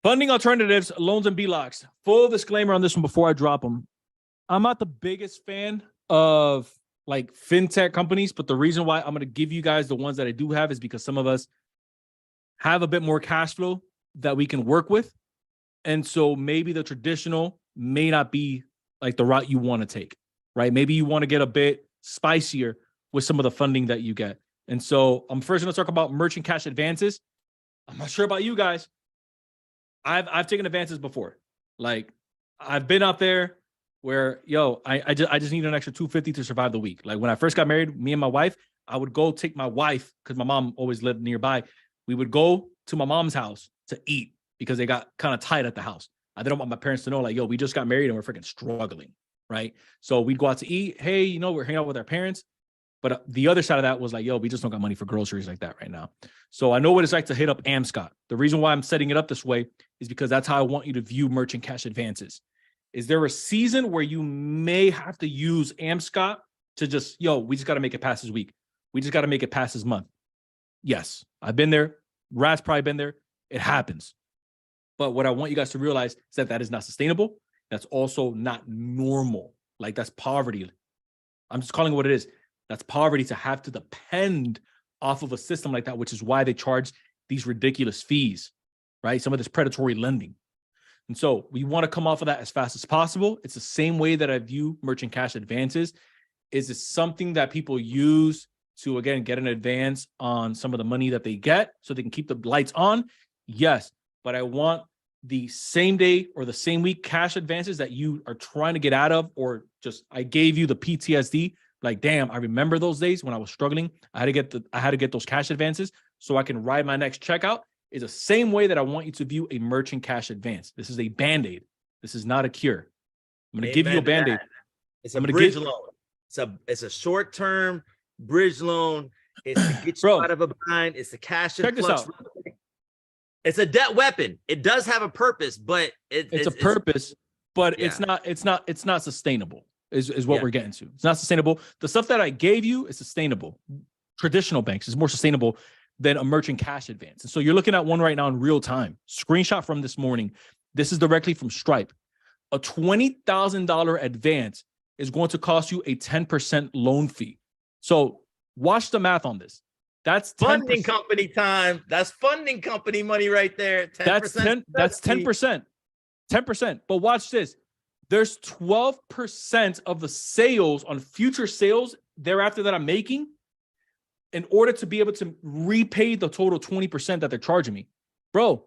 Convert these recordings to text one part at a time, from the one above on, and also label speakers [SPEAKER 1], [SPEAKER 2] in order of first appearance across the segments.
[SPEAKER 1] Funding alternatives, loans, and BLOCs. Full disclaimer on this one before I drop them. I'm not the biggest fan of like fintech companies, but the reason why I'm going to give you guys the ones that I do have is because some of us have a bit more cash flow that we can work with. And so maybe the traditional may not be like the route you want to take, right? Maybe you want to get a bit spicier with some of the funding that you get. And so I'm first going to talk about merchant cash advances. I'm not sure about you guys. I've taken advances before. Like I've been out there where, I just need an extra $250 to survive the week. Like when I first got married, me and my wife, I would go take my wife, because my mom always lived nearby. We would go to my mom's house to eat because they got kind of tight at the house. I didn't want my parents to know, like, we just got married and we're freaking struggling, right? So we'd go out to eat. Hey, we're hanging out with our parents. But the other side of that was like, we just don't got money for groceries like that right now. So I know what it's like to hit up Amscot. The reason why I'm setting it up this way is because that's how I want you to view merchant cash advances. Is there a season where you may have to use Amscot to just, we just got to make it past this week. We just got to make it past this month. Yes, I've been there. Rad's probably been there. It happens. But what I want you guys to realize is that that is not sustainable. That's also not normal. Like that's poverty. I'm just calling it what it is. That's poverty to have to depend off of a system like that, which is why they charge these ridiculous fees, right? Some of this predatory lending. And so we want to come off of that as fast as possible. It's the same way that I view merchant cash advances. Is it something that people use to, again, get an advance on some of the money that they get so they can keep the lights on? Yes, but I want the same day or the same week cash advances that you are trying to get out of, or just I gave you the PTSD. Like, damn, I remember those days when I was struggling. I had to get those cash advances so I can ride my next checkout. Is the same way that I want you to view a merchant cash advance. This is a Band-Aid. This is not a cure. I'm going to give you a Band-Aid.
[SPEAKER 2] It's a bridge loan. It's a short-term bridge loan. It's to get you out of a bind. It's a cash influx. It's a debt weapon. It does have a purpose, but it's a purpose,
[SPEAKER 1] but it's not sustainable. Is what we're getting to. It's not sustainable. The stuff that I gave you is sustainable. Traditional banks is more sustainable than a merchant cash advance. And so you're looking at one right now in real time. Screenshot from this morning. This is directly from Stripe. A $20,000 advance is going to cost you a 10% loan fee. So watch the math on this. That's 10%.
[SPEAKER 2] Funding company time. That's funding company money right there. 10%.
[SPEAKER 1] That's 10%. 10%. But watch this. There's 12% of the sales on future sales thereafter that I'm making in order to be able to repay the total 20% that they're charging me. Bro,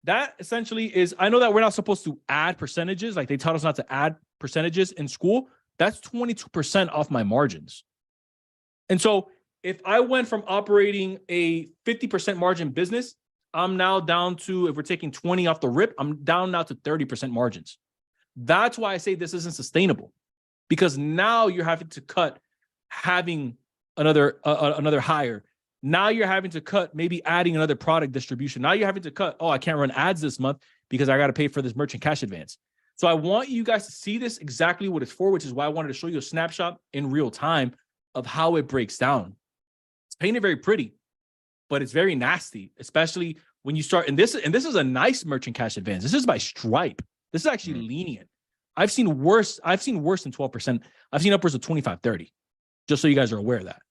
[SPEAKER 1] that essentially is, I know that we're not supposed to add percentages. Like they taught us not to add percentages in school. That's 22% off my margins. And so if I went from operating a 50% margin business, I'm now down to, if we're taking 20 off the rip, I'm down now to 30% margins. That's why I say this isn't sustainable, because now you're having to cut having another hire. Now you're having to cut maybe adding another product distribution. Now you're having to cut, I can't run ads this month because I got to pay for this merchant cash advance. So I want you guys to see this exactly what it's for, which is why I wanted to show you a snapshot in real time of how it breaks down. It's painted very pretty, but it's very nasty, especially when you start. And this is a nice merchant cash advance. This is by Stripe. This is actually lenient. I've seen worse than 12%. I've seen upwards of 25, 30, just so you guys are aware of that.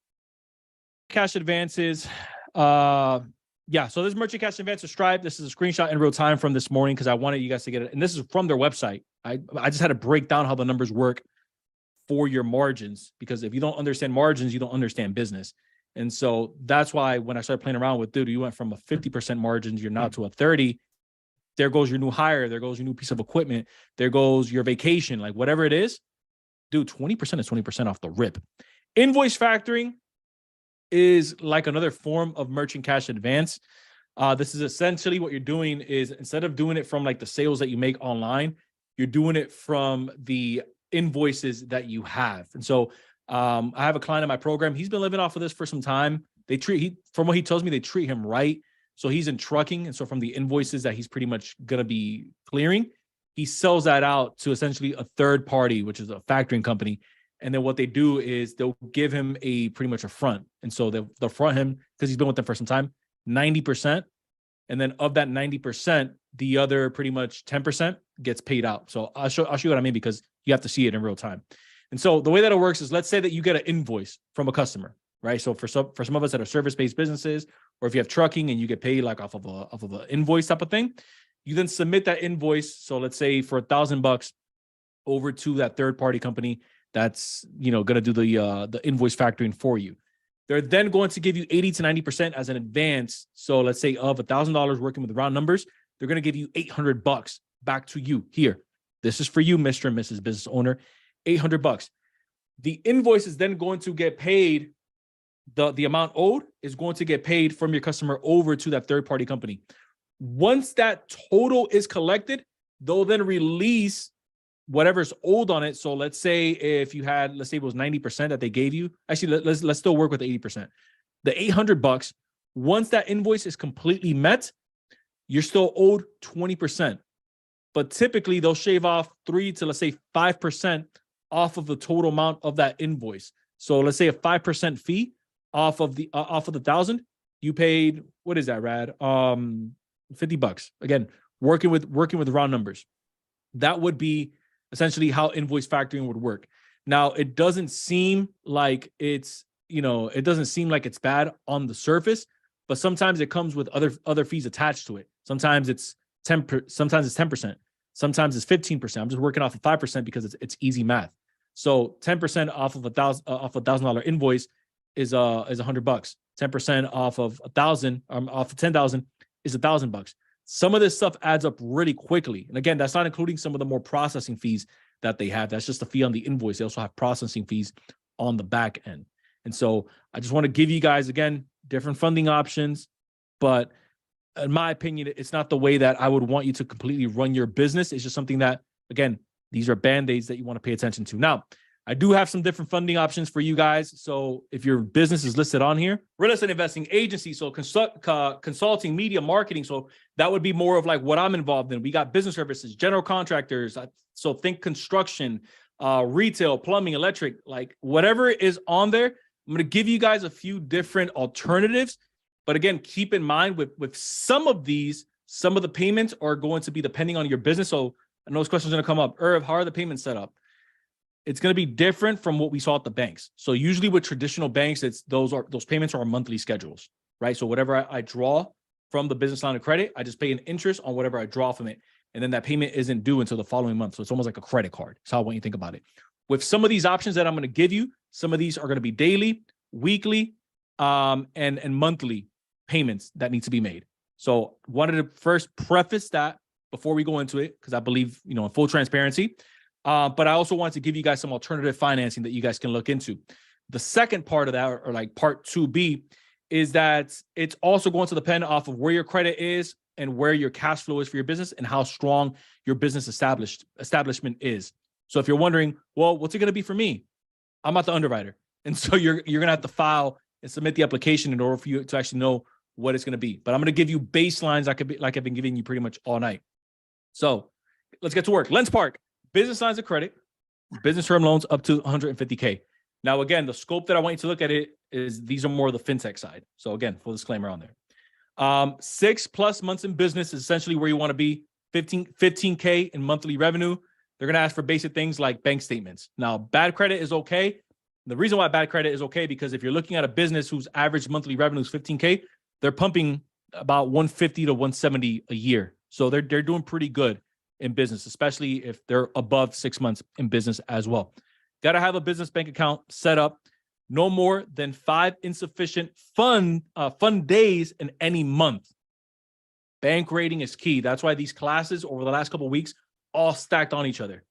[SPEAKER 1] Cash advances. So this merchant cash advance of Stripe. This is a screenshot in real time from this morning because I wanted you guys to get it. And this is from their website. I just had to break down how the numbers work for your margins, because if you don't understand margins, you don't understand business. And so that's why when I started playing around with, dude, you went from a 50% margins, you're now to a 30. There goes your new hire. There goes your new piece of equipment. There goes your vacation, like whatever it is. Dude, 20% is 20% off the rip. Invoice factoring is like another form of merchant cash advance. This is essentially what you're doing is, instead of doing it from like the sales that you make online, you're doing it from the invoices that you have. And so I have a client in my program. He's been living off of this for some time. From what he tells me, they treat him right. So he's in trucking. And so from the invoices that he's pretty much going to be clearing, he sells that out to essentially a third party, which is a factoring company. And then what they do is they'll give him pretty much a front. And so they'll front him, because he's been with them for some time, 90%. And then of that 90%, the other pretty much 10% gets paid out. So I'll show you what I mean, because you have to see it in real time. And so the way that it works is, let's say that you get an invoice from a customer, right? So for some of us that are service-based businesses, or if you have trucking and you get paid like off of an invoice type of thing, you then submit that invoice. So let's say for $1,000 over to that third-party company that's, going to do the invoice factoring for you. They're then going to give you 80 to 90% as an advance. So let's say of $1,000, working with round numbers, they're going to give you $800 back to you. Here, this is for you, Mr. and Mrs. Business Owner, $800. The invoice is then going to get paid. The amount owed is going to get paid from your customer over to that third-party company. Once that total is collected, they'll then release whatever's owed on it. So let's say if you had, let's say it was 90% that they gave you. Actually, let's still work with the 80%. The $800, once that invoice is completely met, you're still owed 20%. But typically they'll shave off 3 to, let's say, 5% off of the total amount of that invoice. So let's say a 5% fee off of the 1,000, you paid, what is that, Rad? $50. Again, working with round numbers. That would be essentially how invoice factoring would work. Now, it doesn't seem like it's, it doesn't seem like it's bad on the surface, but sometimes it comes with other fees attached to it. Sometimes it's 10%, sometimes it's 10%, sometimes it's 15%. I'm just working off of 5% because it's easy math. So 10% off of $1,000 invoice is $100. 10% off of 1,000, off of 10,000 is $1,000. Some of this stuff adds up really quickly. And again, that's not including some of the more processing fees that they have. That's just a fee on the invoice. They also have processing fees on the back end. And so I just want to give you guys, again, different funding options. But in my opinion, it's not the way that I would want you to completely run your business. It's just something that, again, these are band-aids that you want to pay attention to. Now, I do have some different funding options for you guys. So if your business is listed on here, real estate investing agency, so consulting, media, marketing. So that would be more of like what I'm involved in. We got business services, general contractors. So think construction, retail, plumbing, electric, like whatever is on there. I'm going to give you guys a few different alternatives. But again, keep in mind with some of these, some of the payments are going to be depending on your business. So I know this question is going to come up. Irv, how are the payments set up? It's going to be different from what we saw at the banks. So usually with traditional banks, those payments are monthly schedules, right? So whatever I draw from the business line of credit, I just pay an interest on whatever I draw from it. And then that payment isn't due until the following month. So it's almost like a credit card. That's how I want you to think about it. With some of these options that I'm going to give you, some of these are going to be daily, weekly, and monthly payments that need to be made. So wanted to first preface that before we go into it, because I believe, in full transparency. But I also wanted to give you guys some alternative financing that you guys can look into. The second part of that, or like part 2B, is that it's also going to depend off of where your credit is and where your cash flow is for your business and how strong your business establishment is. So if you're wondering, well, what's it going to be for me? I'm not the underwriter. And so you're going to have to file and submit the application in order for you to actually know what it's going to be. But I'm going to give you baselines like I've been giving you pretty much all night. So let's get to work. Lens Park. Business lines of credit, business term loans up to 150K. Now, again, the scope that I want you to look at it is these are more the fintech side. So again, full disclaimer on there. 6+ months in business is essentially where you want to be. 15K in monthly revenue. They're going to ask for basic things like bank statements. Now, bad credit is okay. The reason why bad credit is okay, because if you're looking at a business whose average monthly revenue is 15K, they're pumping about 150 to 170 a year. So they're doing pretty good in business, especially if they're above 6 months in business as well. Got to have a business bank account set up. No more than 5 insufficient fund days in any month. Bank rating is key. That's why these classes over the last couple of weeks all stacked on each other.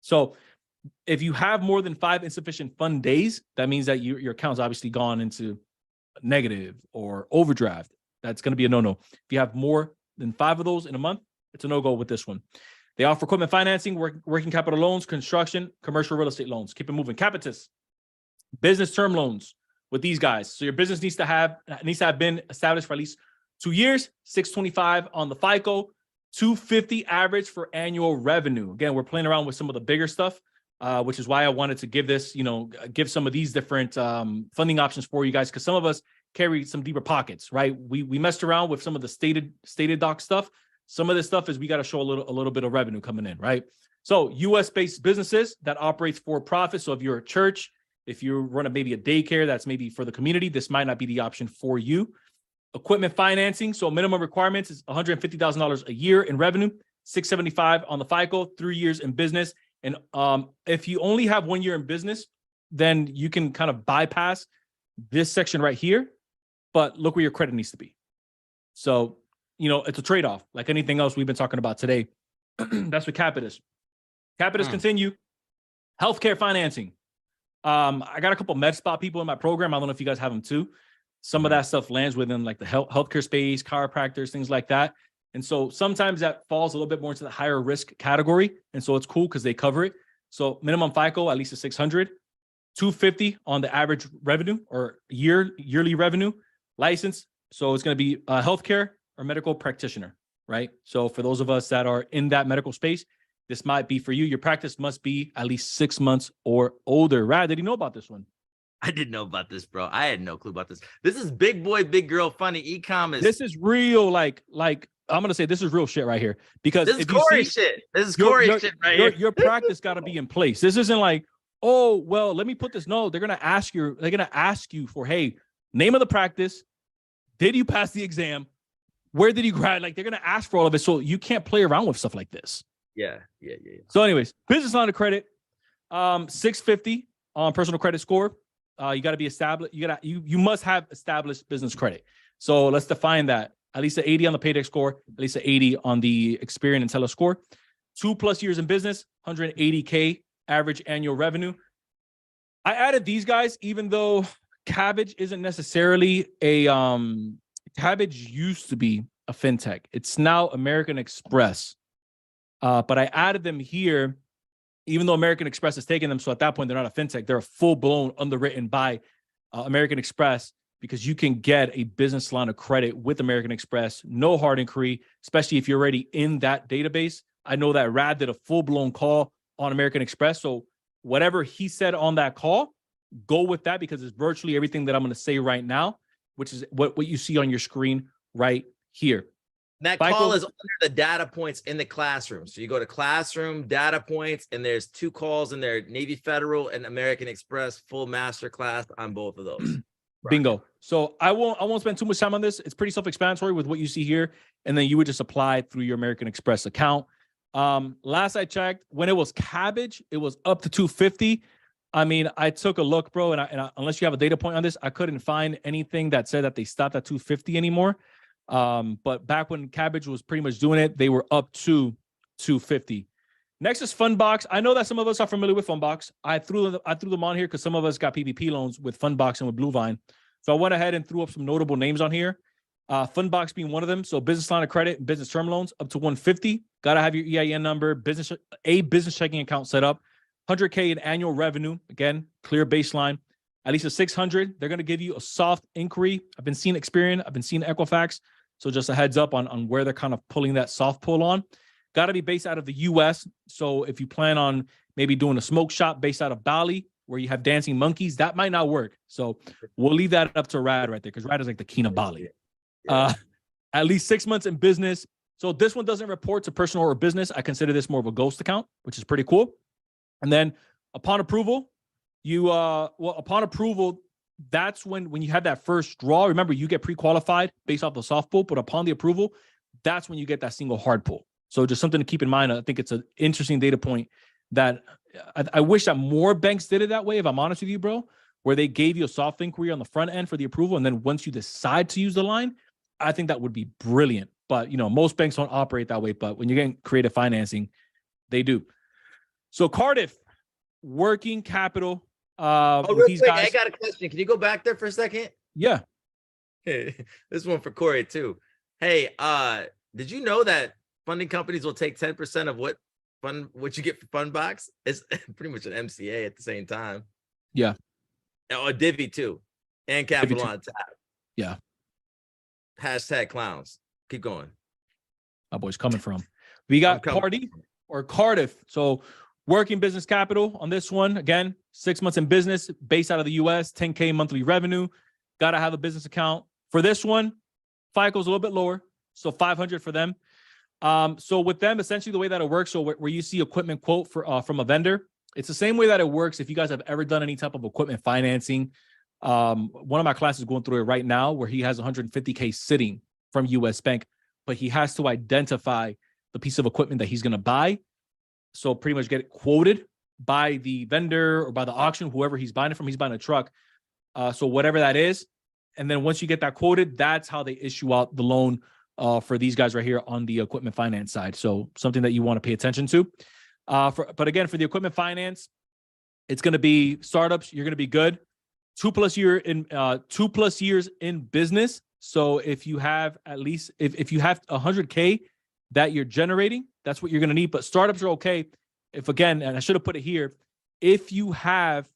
[SPEAKER 1] So if you have more than 5 insufficient fund days, that means that your account's obviously gone into negative or overdraft. That's going to be a no-no. If you have more than 5 of those in a month, it's a no-go with this one. They offer equipment financing, working capital loans, construction, commercial real estate loans. Keep it moving. Capus, business term loans with these guys. So your business needs to have been established for at least 2 years, 625 on the FICO, 250 average for annual revenue. Again, we're playing around with some of the bigger stuff, which is why I wanted to give this, give some of these different funding options for you guys, because some of us carry some deeper pockets, right? We messed around with some of the stated doc stuff. Some of this stuff is we got to show a little bit of revenue coming in, right? So US-based businesses that operates for profit. So if you're a church, if you run maybe a daycare that's maybe for the community, this might not be the option for you. Equipment financing. So minimum requirements is $150,000 a year in revenue, 675 on the FICO, 3 years in business. And if you only have 1 year in business, then you can kind of bypass this section right here. But look where your credit needs to be. So, it's a trade-off like anything else we've been talking about today. That's what Capus. Capus continue. Healthcare financing. I got a couple med spa people in my program. I don't know if you guys have them too. Some of that stuff lands within like the healthcare space, chiropractors, things like that. And so sometimes that falls a little bit more into the higher risk category. And so it's cool because they cover it. So minimum FICO, at least a 600, 250 on the average revenue or yearly revenue license. So it's going to be a healthcare or medical practitioner, right? So for those of us that are in that medical space, this might be for you. Your practice must be at least 6 months or older. Rad, did you know about this one?
[SPEAKER 2] I didn't know about this, bro. I had no clue about this. This is big boy, big girl, funny e-commerce.
[SPEAKER 1] This is real, like I'm gonna say this is real shit right here. Because
[SPEAKER 2] this is Corey shit. This is Corey shit right here.
[SPEAKER 1] Your practice got to be in place. This isn't like, oh, well, let me put this. No, they're gonna ask you for, hey, name of the practice. Did you pass the exam? Where did you grad? Like, they're gonna ask for all of it. So you can't play around with stuff like this.
[SPEAKER 2] Yeah.
[SPEAKER 1] So, anyways, business line of credit, 650 on personal credit score. You got to be established. You must have established business credit. So let's define that. At least an 80 on the Paydex score, at least an 80 on the Experian and Teller score. 2+ years in business, 180K average annual revenue. I added these guys, even though Cabbage isn't necessarily a Cabbage used to be a fintech. It's now American Express. But I added them here, even though American Express has taken them. So at that point, they're not a fintech. They're a full-blown underwritten by American Express, because you can get a business line of credit with American Express, no hard inquiry, especially if you're already in that database. I know that Rad did a full-blown call on American Express. So whatever he said on that call, go with that, because it's virtually everything that I'm going to say right now, which is what you see on your screen right here.
[SPEAKER 2] That call is under the data points in the classroom. So you go to classroom, data points, and there's 2 calls in there, Navy Federal and American Express, full master class on both of those.
[SPEAKER 1] Bingo. So I won't spend too much time on this. It's pretty self-explanatory with what you see here. And then you would just apply through your American Express account. Last I checked, when it was Cabbage, it was up to 250. I mean, I took a look, bro, and I, unless you have a data point on this, I couldn't find anything that said that they stopped at 250 anymore. But back when Cabbage was pretty much doing it, they were up to 250. Next is Fundbox. I know that some of us are familiar with Fundbox. I threw them on here because some of us got PPP loans with Fundbox and with BlueVine. So I went ahead and threw up some notable names on here. Fundbox being one of them. So business line of credit and business term loans up to 150. Gotta have your EIN number, business checking account set up. 100K in annual revenue. Again, clear baseline. At least a 600. They're gonna give you a soft inquiry. I've been seeing Experian. I've been seeing Equifax. So just a heads up on where they're kind of pulling that soft pull on. Got to be based out of the U.S. So if you plan on maybe doing a smoke shop based out of Bali, where you have dancing monkeys, that might not work. So we'll leave that up to Rad right there, because Rad is like the king of Bali. At least 6 months in business. So this one doesn't report to personal or business. I consider this more of a ghost account, which is pretty cool. And then upon approval, that's when you have that first draw. Remember, you get pre-qualified based off the soft pull, but upon the approval, that's when you get that single hard pull. So just something to keep in mind. I think it's an interesting data point that I wish that more banks did it that way, if I'm honest with you, bro, where they gave you a soft inquiry on the front end for the approval. And then once you decide to use the line, I think that would be brilliant. But, most banks don't operate that way. But when you're getting creative financing, they do. So Cardiff, working capital.
[SPEAKER 2] Real quick, I got a question. Can you go back there for a second?
[SPEAKER 1] Yeah.
[SPEAKER 2] This one for Corey too. Hey, did you know that funding companies will take 10% of what you get for Fundbox? It's pretty much an MCA at the same time.
[SPEAKER 1] Yeah.
[SPEAKER 2] Or Divvy too. And Capital on tap.
[SPEAKER 1] Yeah.
[SPEAKER 2] Hashtag clowns. Keep going.
[SPEAKER 1] My boy's coming from. We got Cardiff. So working business capital on this one. Again, 6 months in business, based out of the US, 10K monthly revenue. got to have a business account. For this one, FICO's a little bit lower, so 500 for them. So with them, essentially the way that it works, so where you see equipment quote for from a vendor, it's the same way that it works. If you guys have ever done any type of equipment financing, one of my classes is going through it right now, where he has 150K sitting from US Bank, but he has to identify the piece of equipment that he's going to buy. So pretty much get it quoted by the vendor or by the auction, whoever he's buying it from. He's buying a truck. So whatever that is. And then once you get that quoted, that's how they issue out the loan for these guys right here on the equipment finance side. So something that you want to pay attention to. But again, for the equipment finance, it's going to be startups. You're going to be good. 2+ years in business. So if you have at least, if you have 100K that you're generating, that's what you're going to need. But startups are okay. If again, and I should have put it here, if you have,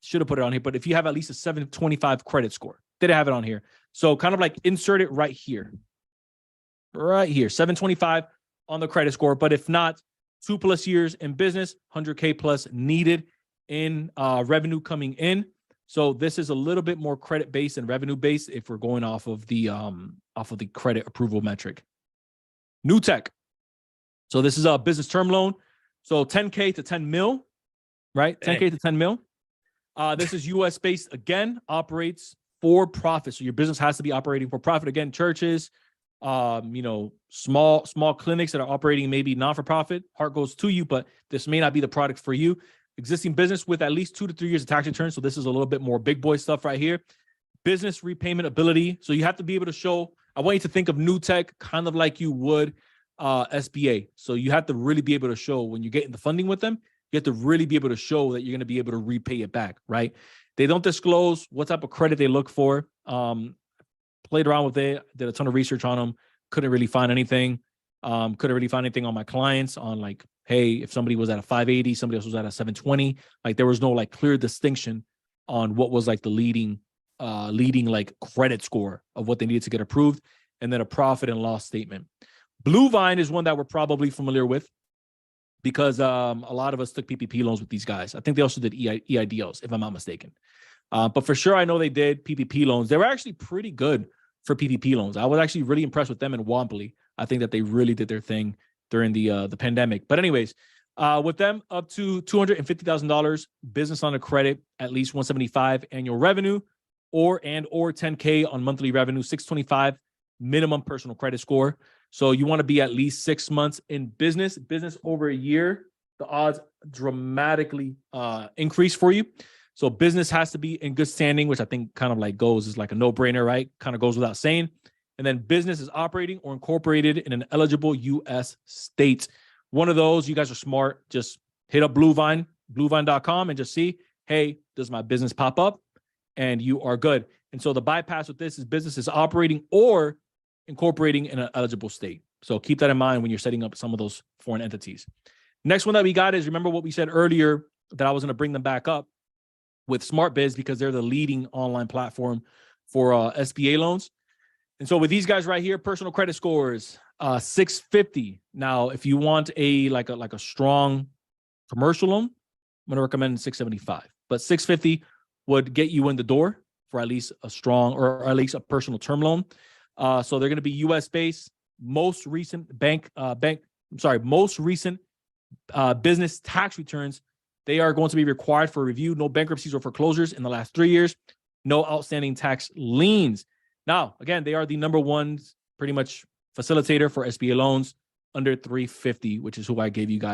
[SPEAKER 1] should have put it on here, but if you have at least a 725 credit score, didn't have it on here. So kind of like insert it right here, 725 on the credit score. But if not, 2+ years in business, 100K plus needed in revenue coming in. So this is a little bit more credit based and revenue based if we're going off of the credit approval metric. NewTech. So this is a business term loan. So 10K to 10 mil, right? 10K to 10 mil. This is US based, again, operates for profit. So your business has to be operating for profit. Again, churches, small clinics that are operating maybe non-for-profit, heart goes to you, but this may not be the product for you. Existing business with at least 2 to 3 years of tax return. So this is a little bit more big boy stuff right here. Business repayment ability. So you have to be able to show, I want you to think of NewTech kind of like you would SBA. So you have to really be able to show when you're getting the funding with them, you have to really be able to show that you're going to be able to repay it back, right? They don't disclose what type of credit they look for. Played around with it, did a ton of research on them. Couldn't really find anything. Couldn't really find anything on my clients on like, hey, if somebody was at a 580, somebody else was at a 720. Like there was no like clear distinction on what was like the leading like credit score of what they needed to get approved, and then a profit and loss statement. BlueVine is one that we're probably familiar with because a lot of us took PPP loans with these guys. I think they also did EIDLs, if I'm not mistaken. But for sure, I know they did PPP loans. They were actually pretty good for PPP loans. I was actually really impressed with them in Womply. I think that they really did their thing during the pandemic. But anyways, with them up to $250,000, business on a credit, at least 175 annual revenue, or 10K on monthly revenue, 625 minimum personal credit score. So you want to be at least 6 months in business over a year. The odds dramatically increase for you. So business has to be in good standing, which I think kind of like is like a no-brainer, right? Kind of goes without saying. And then business is operating or incorporated in an eligible U.S. state. One of those, you guys are smart. Just hit up BlueVine, BlueVine.com, and just see, hey, does my business pop up? And you are good. And so the bypass with this is business is operating or incorporating in an eligible state. So keep that in mind when you're setting up some of those foreign entities. Next one that we got is, remember what we said earlier that I was going to bring them back up with SmartBids because they're the leading online platform for SBA loans. And so with these guys right here, personal credit scores, 650. Now, if you want a strong commercial loan, I'm going to recommend 675. But 650 would get you in the door for at least a strong or at least a personal term loan. So they're going to be U.S. based. Most recent business tax returns, they are going to be required for review. No bankruptcies or foreclosures in the last 3 years. No outstanding tax liens. Now, again, they are the #1 pretty much facilitator for SBA loans under 350, which is who I gave you guys.